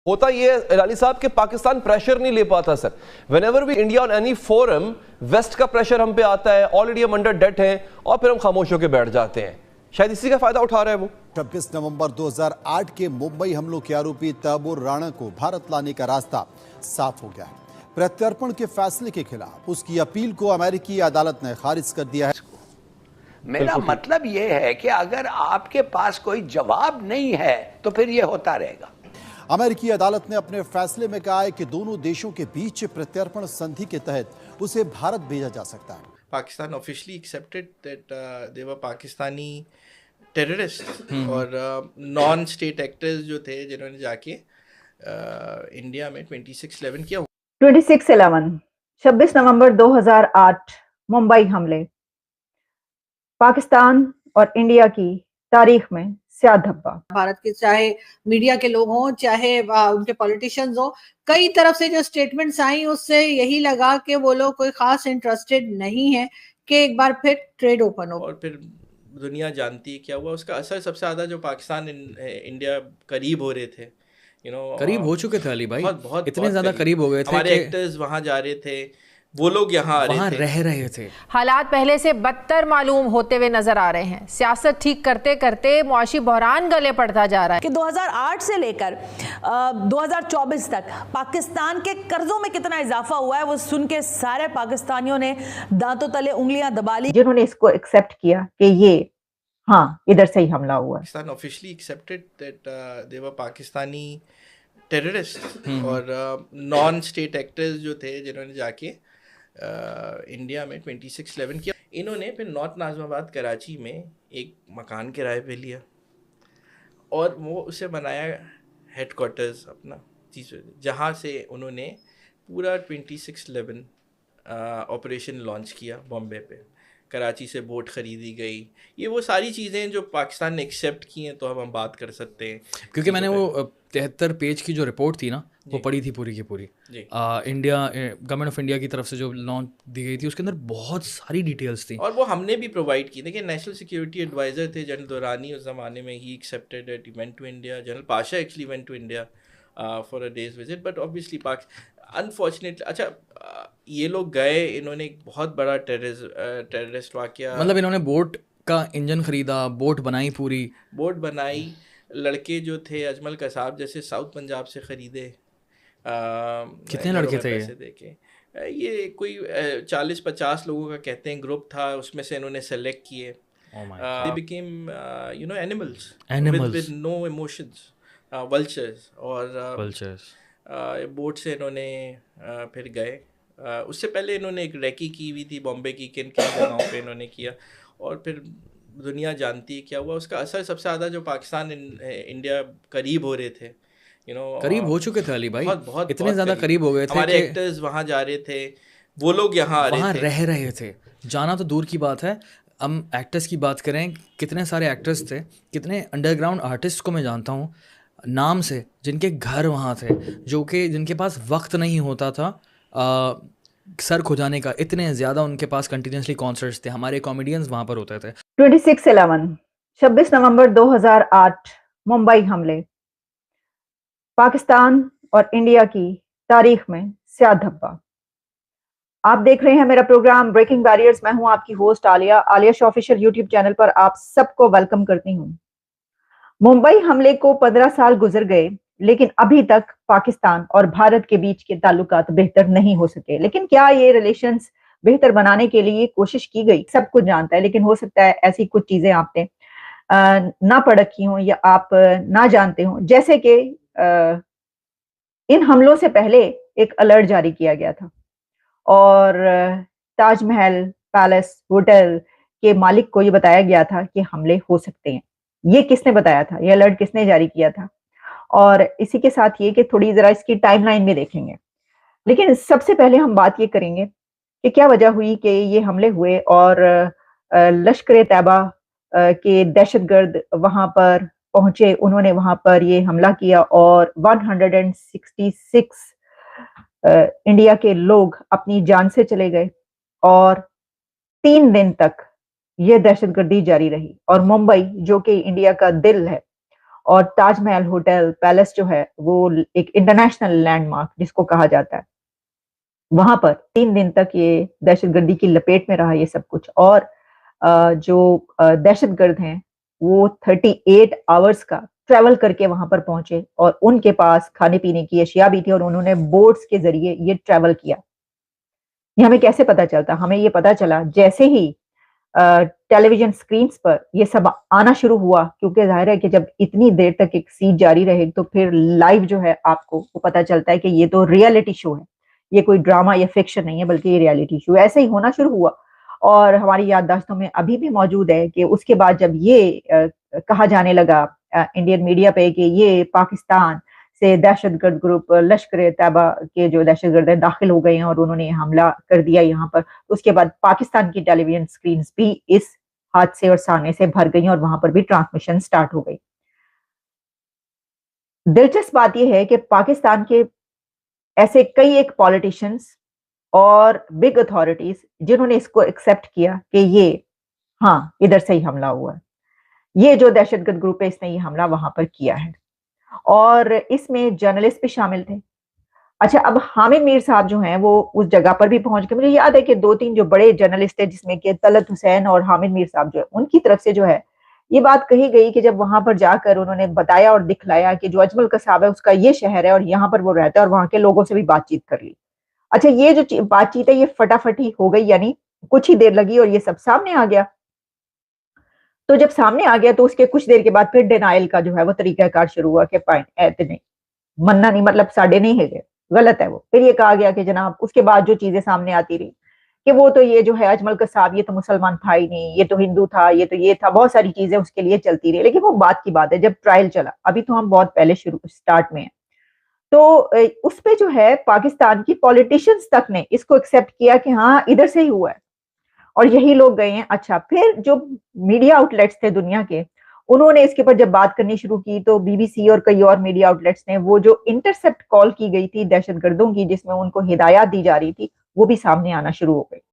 होता ये इलाली साहब कि पाकिस्तान प्रेशर नहीं ले पाता sir. Whenever we India on any forum, west का प्रेशर हम पे आता है, ऑलरेडी हम अंडर डेट हैं और फिर हम खामोश होकर बैठ जाते हैं। शायद इसी का फायदा उठा रहा है वो। 26 नवंबर 2008 के मुंबई हमलों के आरोपी तैमूर राणा को भारत लाने का रास्ता साफ हो गया है। प्रत्यर्पण के फैसले के खिलाफ उसकी अपील को अमेरिकी अदालत ने खारिज कर दिया है। मेरा मतलब यह है कि अगर आपके पास कोई जवाब नहीं है तो फिर यह होता रहेगा। अमेरिकी अदालत ने अपने फैसले में कहा है कि दोनों देशों के बीच प्रत्यर्पण संधि के तहत उसे भारत भेजा जा सकता है। Pakistan officially accepted that they were Pakistani terrorist और नॉन स्टेट एक्टर्स जो थे जिन्होंने जाके इंडिया में 26/11 किया। 26/11 26 नवंबर 2008 मुंबई हमले पाकिस्तान और इंडिया की तारीख में स्याह धब्बा। भारत के चाहे मीडिया के लोग हों चाहे उनके पॉलिटिशियंस हों, कई तरफ से जो स्टेटमेंट्स आई उससे यही लगा कि वो लोग कोई खास इंटरेस्टेड नहीं है कि एक बार फिर ट्रेड ओपन हो। और फिर दुनिया जानती है क्या हुआ, उसका असर सबसे ज़्यादा जो पाकिस्तान इंडिया करीब हो रहे थे, करीब हो चुके थे अली भाई, बहुत इतने ज़्यादा करीब हो गए थे। हमारे एक्टर्स वहाँ जा रहे थे, वो लोग यहाँ रह रहे थे। हालात पहले से बदतर मालूम होते हुए नजर आ रहे हैं। सियासत ठीक करते करते मुआशी बहरान गले पड़ता जा रहा है कि 2008 से लेकर 2024 तक पाकिस्तान के कर्जों में कितना इजाफा हुआ है वो सुन के सारे पाकिस्तानियों ने दांतों तले उंगलियां दबा ली। जिन्होंने इसको एक्सेप्ट किया कि ये हाँ इधर से ही हमला हुआ। Pakistan officially accepted that they were Pakistani terrorist और नॉन स्टेट एक्टर्स जो थे जिन्होंने जाके इंडिया में 26/11 किया। इन्होंने फिर नॉर्थ नाज़िमाबाद कराची में एक मकान किराए पे लिया और वो उसे बनाया हेडक्वार्टर्स अपना चीज़, जहाँ से उन्होंने पूरा 26/11 ऑपरेशन लॉन्च किया। बॉम्बे पे कराची से बोट ख़रीदी गई। ये वो सारी चीज़ें जो पाकिस्तान ने एक्सेप्ट की हैं तो अब हम बात कर सकते हैं, क्योंकि मैंने वो 73 पेज की जो रिपोर्ट थी ना वो पढ़ी थी पूरी की पूरी। इंडिया गवर्नमेंट ऑफ इंडिया की तरफ से जो लॉन्च दी गई थी उसके अंदर बहुत सारी डिटेल्स थी और वो हमने भी प्रोवाइड की। देखिए नेशनल सिक्योरिटी एडवाइज़र थे जनरल दुरानी उस ज़माने में, he accepted it, he went to India. General Pasha actually went to India for a day's visit, but obviously unfortunately ये लोग गए, इन्होंने एक बहुत बड़ा टेररिस्ट वाक़या, मतलब इन्होंने बोट का इंजन खरीदा, बोट बनाई, पूरी बोट बनाई। लड़के जो थे अजमल कसाब जैसे साउथ पंजाब से ख़रीदे। कितने लड़के थे पैसे देके? ये कोई 40-50 लोगों का कहते हैं ग्रुप था, उसमें से इन्होंने सेलेक्ट किए। They became animals with no emotions, vultures। और बोट से इन्होंने फिर गए। उससे पहले इन्होंने एक रैकी की हुई थी बॉम्बे की, किन किन जगहों पे इन्होंने किया और फिर दुनिया जानती है क्या हुआ। उसका असर सबसे ज़्यादा जो पाकिस्तान इंडिया करीब हो रहे थे, करीब हो चुके थे अली भाई, बहुत इतने ज़्यादा करीब हो गए थे। हमारे एक्टर्स वहाँ जा रहे थे, वो लोग यहाँ रह रहे थे। जाना तो दूर की बात है, हम एक्टर्स की बात करें, कितने सारे एक्टर्स थे, कितने अंडरग्राउंड आर्टिस्ट को मैं जानता हूँ नाम से, जिनके घर वहाँ थे, जो कि जिनके पास वक्त नहीं होता था सर खुजाने का, इतने ज़्यादा उनके पास कंटिन्यूसली कॉन्सर्ट्स थे। हमारे कॉमेडियंस वहाँ पर होते थे। 26/11 26 नवंबर 2008 मुंबई हमले पाकिस्तान और इंडिया की तारीख में स्याह धब्बा। आप देख रहे हैं मेरा प्रोग्राम ब्रेकिंग बैरियर्स। मैं हूं आपकी host Alia show official YouTube channel पर आप सबको वेलकम करती हूं। मुंबई हमले को 15 साल गुजर गए, लेकिन अभी तक पाकिस्तान और भारत के बीच के ताल्लुकात बेहतर नहीं हो सके। लेकिन क्या ये रिलेशंस बेहतर बनाने के लिए कोशिश की गई? सब कुछ जानता है, लेकिन हो सकता है ऐसी कुछ चीजें आपने ना पढ़ रखी हो या आप ना जानते हो। जैसे कि इन हमलों से पहले एक अलर्ट जारी किया गया था और ताजमहल पैलेस होटल के मालिक को ये बताया गया था कि हमले हो सकते हैं। ये किसने बताया था? ये अलर्ट किसने जारी किया था? और इसी के साथ ये कि थोड़ी जरा इसकी टाइमलाइन में देखेंगे। लेकिन सबसे पहले हम बात ये करेंगे कि क्या वजह हुई कि ये हमले हुए और लश्कर-ए-तैयबा के दहशतगर्द वहां पर पहुंचे। उन्होंने वहां पर ये हमला किया और 166 इंडिया के लोग अपनी जान से चले गए और 3 दिन तक ये दहशतगर्दी जारी रही। और मुंबई जो कि इंडिया का दिल है और ताजमहल होटल पैलेस जो है वो एक इंटरनेशनल लैंडमार्क जिसको कहा जाता है, वहां पर 3 दिन तक ये दहशतगर्दी की लपेट में रहा ये सब कुछ। और जो दहशतगर्द हैं वो 38 आवर्स का ट्रैवल करके वहां पर पहुंचे और उनके पास खाने पीने की अशिया भी थी और उन्होंने बोट्स के जरिए ये ट्रैवल किया। ये हमें कैसे पता चलता? हमें ये पता चला जैसे ही टेलीविजन स्क्रीन्स पर ये सब आना शुरू हुआ, क्योंकि जाहिर है कि जब इतनी देर तक एक सीट जारी रहे तो फिर लाइव जो है आपको वो पता चलता है कि ये तो रियलिटी शो है, ये कोई ड्रामा या फिक्शन नहीं है बल्कि ये रियलिटी शो। ऐसे ही होना शुरू हुआ और हमारी याददाश्तों में अभी भी मौजूद है कि उसके बाद जब ये कहा जाने लगा इंडियन मीडिया पे कि ये पाकिस्तान से दहशतगर्द ग्रुप लश्कर तैयबा के जो दहशतगर्द दाखिल हो गए हैं और उन्होंने हमला कर दिया यहाँ पर, उसके बाद पाकिस्तान की टेलीविजन स्क्रीन्स भी इस हादसे और साने से भर गई और वहां पर भी ट्रांसमिशन स्टार्ट हो गई। दिलचस्प बात यह है कि पाकिस्तान के ऐसे कई एक पॉलिटिशियंस और बिग अथॉरिटीज जिन्होंने इसको एक्सेप्ट किया कि ये हाँ इधर से ही हमला हुआ है, ये जो दहशतगर्द ग्रुप है इसने ये हमला वहां पर किया है, और इसमें जर्नलिस्ट भी शामिल थे। अच्छा, अब हामिद मीर साहब जो हैं वो उस जगह पर भी पहुंच गए। मुझे याद है कि 2-3 जो बड़े जर्नलिस्ट थे जिसमें कि तलत हुसैन और हामिद मीर साहब जो है उनकी तरफ से जो है ये बात कही गई कि जब वहां पर जाकर उन्होंने बताया और दिखलाया कि जो अजमल कसाब है उसका ये शहर है और यहाँ पर वो रहता है और वहां के लोगों से भी बातचीत कर ली। अच्छा, ये जो बातचीत है ये फटाफट ही हो गई, यानी कुछ ही देर लगी और ये सब सामने आ गया। तो जब सामने आ गया तो उसके कुछ देर के बाद फिर डिनाइल का जो है वो तरीकाकार शुरू हुआ कि ऐसे नहीं, मन्ना नहीं, मतलब साढ़े नहीं है, गलत है वो। फिर ये कहा गया कि जनाब उसके बाद जो चीजें सामने आती रही कि वो तो ये जो है अजमल कसाब ये तो मुसलमान था ही नहीं, ये तो हिंदू था, ये तो ये था, बहुत सारी चीजें उसके लिए चलती रही। लेकिन वो बात की बात है जब ट्रायल चला, अभी तो हम बहुत पहले स्टार्ट में हैं। तो उस पे जो है पाकिस्तान की पॉलिटिशियंस तक ने इसको एक्सेप्ट किया कि हाँ इधर से ही हुआ है और यही लोग गए हैं। अच्छा, फिर जो मीडिया आउटलेट्स थे दुनिया के, उन्होंने इसके ऊपर जब बात करनी शुरू की तो बीबीसी और कई और मीडिया आउटलेट्स ने वो जो इंटरसेप्ट कॉल की गई थी दहशतगर्दों की जिसमें उनको हिदायत दी जा रही थी वो भी सामने आना शुरू हो गई।